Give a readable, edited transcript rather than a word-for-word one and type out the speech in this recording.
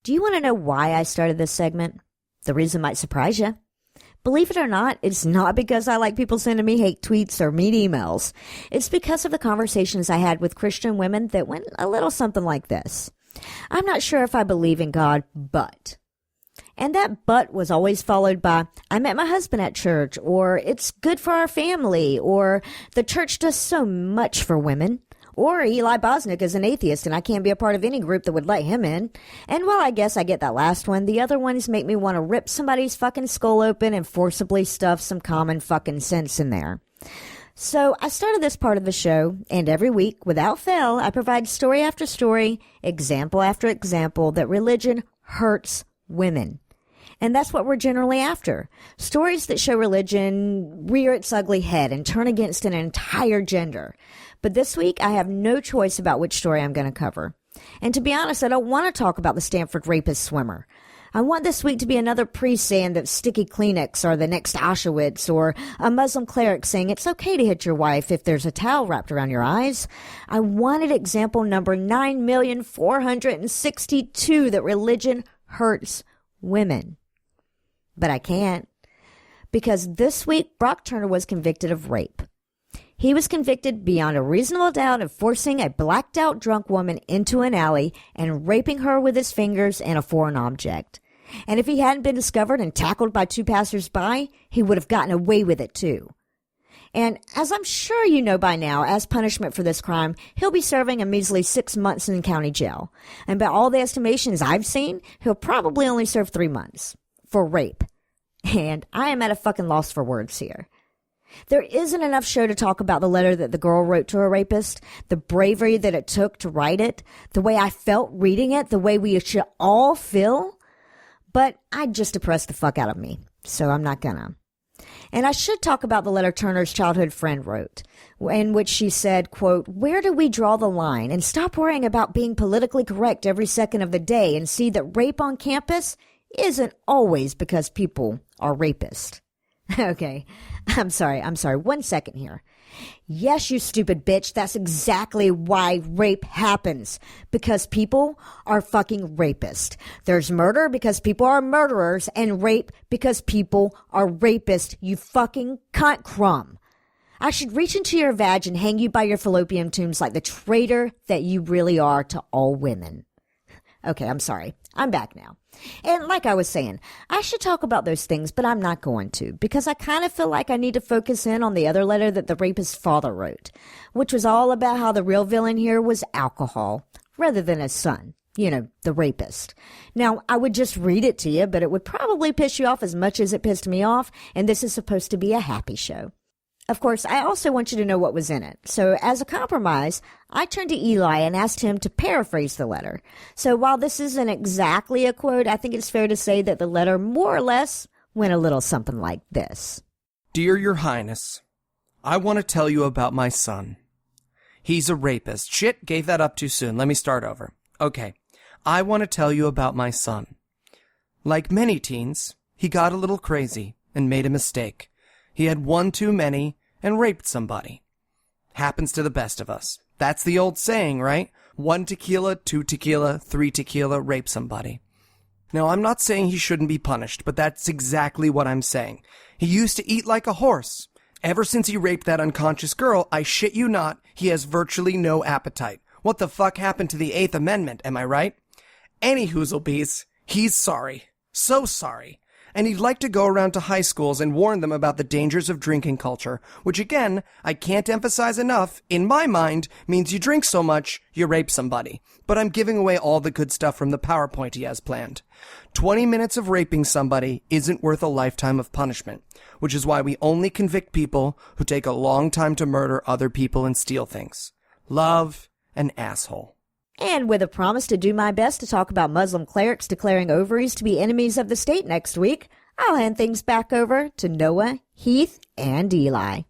Do you want to know why I started this segment? The reason might surprise you. Believe it or not, it's not because I like people sending me hate tweets or mean emails. It's because of the conversations I had with Christian women that went a little something like this. I'm not sure if I believe in God, but. And that but was always followed by, I met my husband at church, or it's good for our family, or the church does so much for women. Or Eli Bosnick is an atheist and I can't be a part of any group that would let him in. And while I guess I get that last one, the other ones make me want to rip somebody's fucking skull open and forcibly stuff some common fucking sense in there. So I started this part of the show, and every week, without fail, I provide story after story, example after example, that religion hurts women. And that's what we're generally after. Stories that show religion rear its ugly head and turn against an entire gender. But this week, I have no choice about which story I'm going to cover. And to be honest, I don't want to talk about the Stanford rapist swimmer. I want this week to be another priest saying that sticky Kleenex are the next Auschwitz, or a Muslim cleric saying it's okay to hit your wife if there's a towel wrapped around your eyes. I wanted example number 9,462 that religion hurts women. But I can't. Because this week, Brock Turner was convicted of rape. He was convicted beyond a reasonable doubt of forcing a blacked-out drunk woman into an alley and raping her with his fingers and a foreign object. And if he hadn't been discovered and tackled by two passers-by, he would have gotten away with it too. And as I'm sure you know by now, as punishment for this crime, he'll be serving a measly 6 months in county jail. And by all the estimations I've seen, he'll probably only serve 3 months for rape. And I am at a fucking loss for words here. There isn't enough show to talk about the letter that the girl wrote to her rapist, the bravery that it took to write it, the way I felt reading it, the way we should all feel. But I'd just depress the fuck out of me, so I'm not gonna. And I should talk about the letter Turner's childhood friend wrote, in which she said, quote, "Where do we draw the line and stop worrying about being politically correct every second of the day and see that rape on campus isn't always because people are rapists?" Okay, I'm sorry, 1 second here. Yes, you stupid bitch, that's exactly why rape happens. Because people are fucking rapists. There's murder because people are murderers, and rape because people are rapists, you fucking cunt crumb. I should reach into your vag and hang you by your fallopian tubes like the traitor that you really are to all women. Okay, I'm sorry. I'm back now. And like I was saying, I should talk about those things, but I'm not going to, because I kind of feel like I need to focus in on the other letter that the rapist's father wrote, which was all about how the real villain here was alcohol, rather than his son, you know, the rapist. Now, I would just read it to you, but it would probably piss you off as much as it pissed me off, and this is supposed to be a happy show. Of course, I also want you to know what was in it. So as a compromise, I turned to Eli and asked him to paraphrase the letter. So while this isn't exactly a quote, I think it's fair to say that the letter more or less went a little something like this. Dear Your Highness, I want to tell you about my son. He's a rapist. Shit, gave that up too soon. Let me start over. Okay, I want to tell you about my son. Like many teens, he got a little crazy and made a mistake. He had one too many and raped somebody. Happens to the best of us. That's the old saying, right? 1 tequila, 2 tequila, 3 tequila, rape somebody. Now, I'm not saying he shouldn't be punished, but that's exactly what I'm saying. He used to eat like a horse. Ever since he raped that unconscious girl, I shit you not, he has virtually no appetite. What the fuck happened to the 8th Amendment, am I right? Any hoozlebees, he's sorry. So sorry. And he'd like to go around to high schools and warn them about the dangers of drinking culture, which again, I can't emphasize enough, in my mind, means you drink so much, you rape somebody. But I'm giving away all the good stuff from the PowerPoint he has planned. 20 minutes of raping somebody isn't worth a lifetime of punishment, which is why we only convict people who take a long time to murder other people and steal things. Love an asshole. And with a promise to do my best to talk about Muslim clerics declaring ovaries to be enemies of the state next week, I'll hand things back over to Noah, Heath, and Eli.